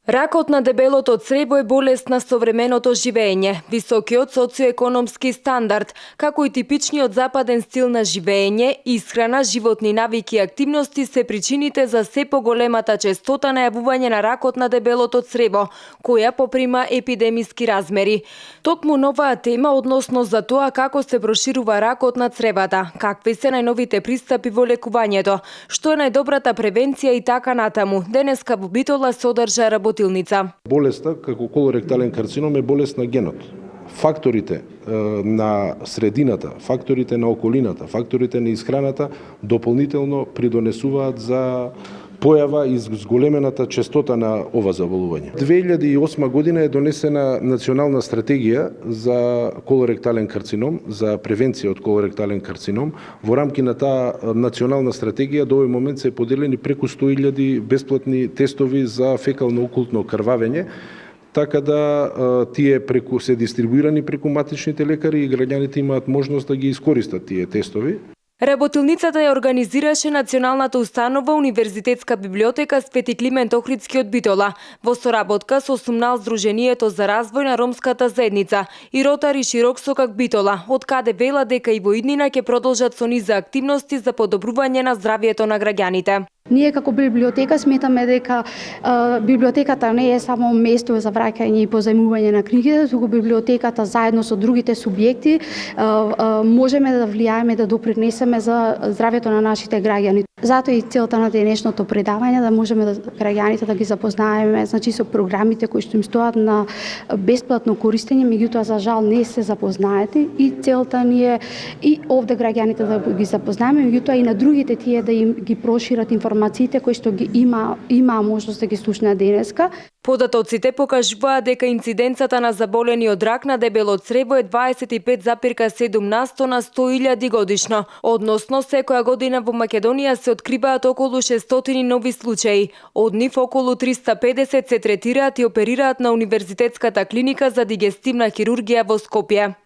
Ракот на дебелото црево е болест на современото живење. Високиот социоекономски стандард, како и типичниот западен стил на живење, исхрана, животни навики и активности се причините за се поголемата честота на јавување на ракот на дебелото црево, која поприма епидемиски размери. Токму новаа тема односно за тоа како се проширува ракот на цревата, какви се најновите пристапи во лекувањето, што е најдобрата превенција и така натаму. Денеска во Битола се одржа работилница. Болеста, како колоректален карцином, е болест на генот. Факторите на средината, факторите на околината, факторите на исхраната дополнително придонесуваат за појава и зголемената честота на ова заболување. 2008 година е донесена национална стратегија за колоректален карцином, за превенција од колоректален карцином. Во рамки на таа национална стратегија до овој момент се поделени преку 100.000 бесплатни тестови за фекално окултно крвавење, така да тие се дистрибуирани преку матичните лекари и граѓаните имаат можност да ги искористат тие тестови. Работилницата ја организираше Националната установа Универзитетска библиотека Свети Климент Охридски од Битола во соработка со СУМНАЛ Здруженијето за развој на ромската заедница и Ротари Широк Сокак Битола, од каде вела дека и во иднина ќе продолжат со низа активности за подобрување на здравјето на граѓаните. Ние како библиотека сметаме дека библиотеката не е само место за враќање и позајмување на книгите, туку библиотеката заедно со другите субјекти можеме да влијаеме, да допринесеме за здравјето на нашите граѓани. Затоа и целта на денешното предавање да можеме граѓаните да ги запознаеме, значи со програмите кои што им стоат на бесплатно користење, меѓутоа за жал не се запознаети и целта ни е и овде граѓаните да ги запознаеме, меѓутоа и на другите тие да им ги прошират информациите кои што ги има можност да ги слушнат денеска. Податоците покажуваат дека инциденцата на заболени од рак на дебело црево е 25,7 на 100.000 годишно. Односно, секоја година во Македонија се откриваат околу 600 нови случаи. Од нив околу 350 се третираат и оперираат на Универзитетската клиника за дигестивна хирургија во Скопје.